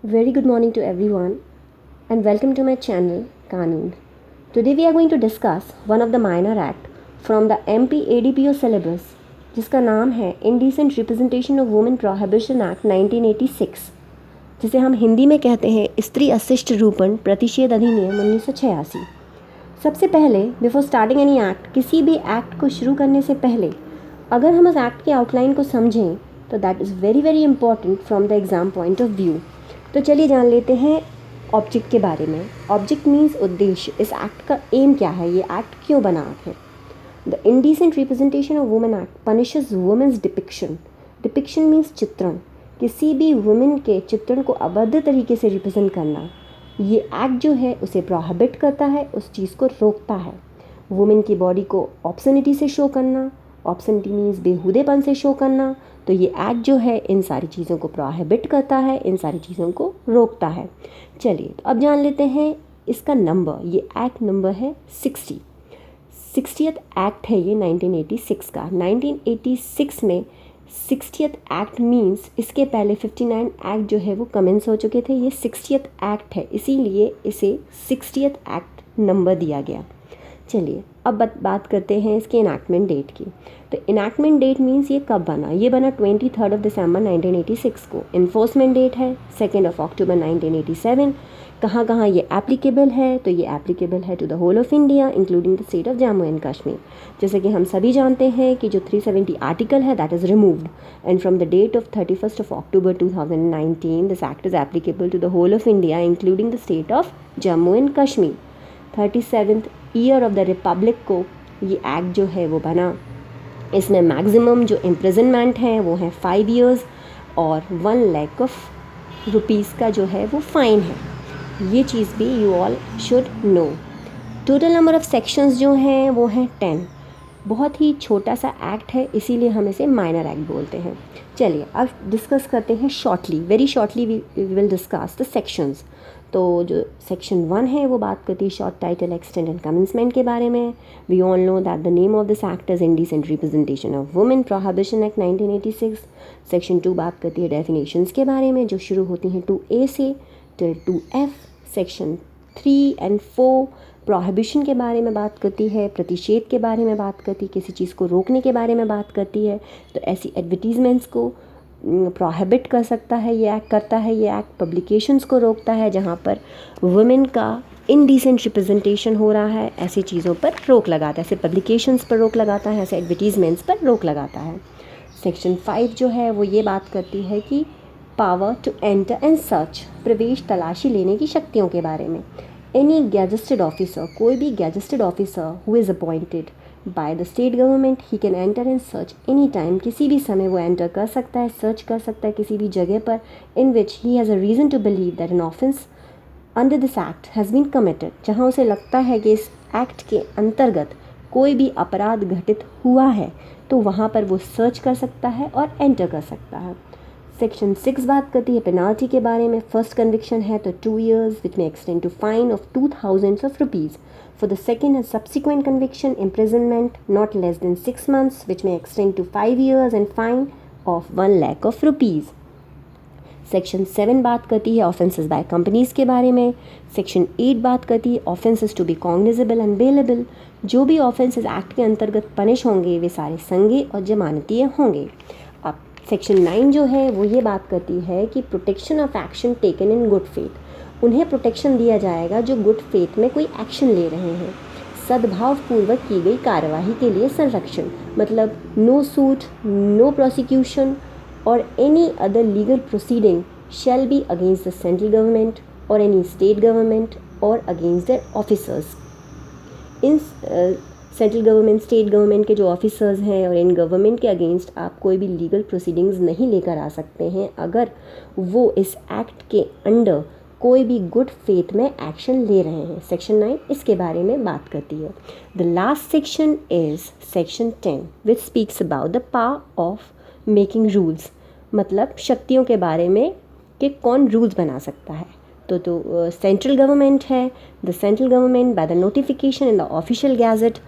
Very good morning to everyone and welcome to my channel Kanun. Today we are going to discuss one of the minor act from the MP ADPO syllabus जिसका नाम है Indecent Representation of Women Prohibition Act 1986, जिसे हम हिंदी में कहते हैं स्त्री अशिष्ट रूपण प्रतिषेध अधिनियम 1986। सबसे पहले बिफोर स्टार्टिंग एनी एक्ट, किसी भी एक्ट को शुरू करने से पहले अगर हम उस एक्ट की आउटलाइन को समझें तो that is very very important from the exam point of view. तो चलिए जान लेते हैं ऑब्जेक्ट के बारे में। ऑब्जेक्ट मीन्स उद्देश्य। इस एक्ट का एम क्या है, ये एक्ट क्यों बना है। The indecent representation of women act punishes women's depiction. Depiction means चित्रण, किसी भी वुमेन के चित्रण को अभद्र तरीके से रिप्रेजेंट करना। ये एक्ट जो है उसे प्रोहिबिट करता है, उस चीज़ को रोकता है। वुमेन की बॉडी को ऑब्सनिटी से शो करना, ऑब्सनिटी मीन्स बेहुदेपन से शो करना, तो ये एक्ट जो है इन सारी चीज़ों को प्रोहिबिट करता है, इन सारी चीज़ों को रोकता है। चलिए तो अब जान लेते हैं इसका नंबर। ये एक्ट नंबर है 60th एक्ट है ये 1986 का। 1986 में 60th एक्ट मीन्स इसके पहले 59 एक्ट जो है वो कमेंस हो चुके थे। ये 60th एक्ट है, इसीलिए इसे 60th एक्ट नंबर दिया गया। चलिए अब बात करते हैं इसके इनैक्टमेंट डेट की। तो इनैक्टमेंट डेट मीन्स ये कब बना। ये बना 23 दिसंबर 1986 को। इन्फोर्समेंट डेट है 2 अक्टूबर 1987। कहाँ कहाँ ये एप्लीकेबल है, तो ये एप्लीकेबल है to the whole of India including the state of Jammu and Kashmir. जैसे कि हम सभी जानते हैं कि जो 370 आर्टिकल है that is removed and from the date of 31 October 2019 this act is applicable to the whole of India including the state of Jammu and Kashmir. 37th year of the republic को ये एक्ट जो है वो बना। इसमें मैक्सिमम जो imprisonment है वो है 5 years और 1 लाख ऑफ रुपीज़ का जो है वो फ़ाइन है। ये चीज़ भी you all should know. Total number of sections जो हैं वो हैं 10। बहुत ही छोटा सा एक्ट है, इसीलिए हम इसे माइनर एक्ट बोलते हैं। चलिए अब डिस्कस करते हैं shortly, very shortly we will discuss the sections. तो जो सेक्शन 1 है वो बात करती है short title extent and commencement के बारे में। We all know that the name of this act is indecent representation of women prohibition act 1986। Section 2 बात करती है डेफिनेशंस के बारे में जो शुरू होती हैं 2A से till 2F। Section 3 and 4 prohibition के बारे में बात करती है, प्रतिषेध के बारे में बात करती है, किसी चीज़ को रोकने के बारे में बात करती है। तो ऐसी एडवर्टीज़मेंट्स को प्रोहिबिट कर सकता है ये एक्ट, करता है ये एक्ट। पब्लिकेशंस को रोकता है जहाँ पर वुमेन का इनडिसेंट रिप्रेजेंटेशन हो रहा है, ऐसी चीज़ों पर रोक लगाता है। ऐसे पब्लिकेशंस पर रोक लगाता है, ऐसे एडवर्टीज़मेंट्स पर रोक लगाता है। सेक्शन 5 जो है वो ये बात करती है कि power to enter and search, प्रवेश तलाशी लेने की शक्तियों के बारे में। एनी गैजेस्टेड ऑफिसर, कोई भी gazetted officer who is appointed by the state government, he can enter and search any time, किसी भी समय वो एंटर कर सकता है, सर्च कर सकता है किसी भी जगह पर in which he has a reason to believe that an offence under this act has been committed, जहाँ उसे लगता है कि इस एक्ट के अंतर्गत कोई भी अपराध घटित हुआ है, तो वहाँ पर वो सर्च कर सकता है और एंटर कर सकता है। सेक्शन 6 बात करती है पेनाल्टी के बारे में। फर्स्ट कन्विक्शन है तो 2 years विच में extend to fine of 2000 of rupees। For the second and subsequent conviction imprisonment not less than 6 months which में extend to 5 years and fine of 1 lakh of rupees। Section 7 बात करती है offences bye companies के बारे में। Section 8 बात करती है offences to be cognizable and bailable, जो भी ऑफेंसेस एक्ट के अंतर्गत पनिश होंगे वे सारे संज्ञेय और जमानतीय होंगे। अब सेक्शन 9 जो है वो ये बात करती है कि protection of action taken in good faith, उन्हें प्रोटेक्शन दिया जाएगा जो गुड फेथ में कोई एक्शन ले रहे हैं। सद्भावपूर्वक की गई कार्यवाही के लिए संरक्षण, मतलब नो सूट, नो प्रोसिक्यूशन और any other legal proceeding shall be against the central government और एनी स्टेट गवर्नमेंट और against their officers. In central government, state government के जो ऑफिसर्स हैं और इन गवर्नमेंट के अगेंस्ट आप कोई भी लीगल प्रोसीडिंग्स नहीं लेकर आ सकते हैं अगर वो इस एक्ट के अंडर कोई भी गुड फेथ में एक्शन ले रहे हैं। सेक्शन 9 इसके बारे में बात करती है। The last section is section 10 which speaks about the power of making rules, मतलब शक्तियों के बारे में कि कौन रूल्स बना सकता है। तो सेंट्रल गवर्नमेंट है, the central government by the notification in the official gazette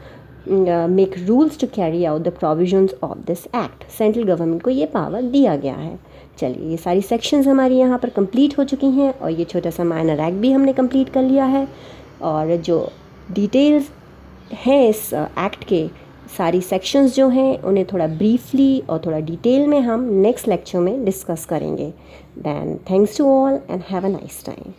make rules to carry out the provisions of this act. Central government को ये पावर दिया गया है। चलिए, ये सारी सेक्शंस हमारी यहाँ पर कंप्लीट हो चुकी हैं और ये छोटा सा माइनर एक्ट भी हमने कंप्लीट कर लिया है। और जो डिटेल्स हैं इस एक्ट के, सारी सेक्शंस जो हैं उन्हें थोड़ा ब्रीफली और थोड़ा डिटेल में हम नेक्स्ट लेक्चर में डिस्कस करेंगे। Then thanks to all and have a nice time.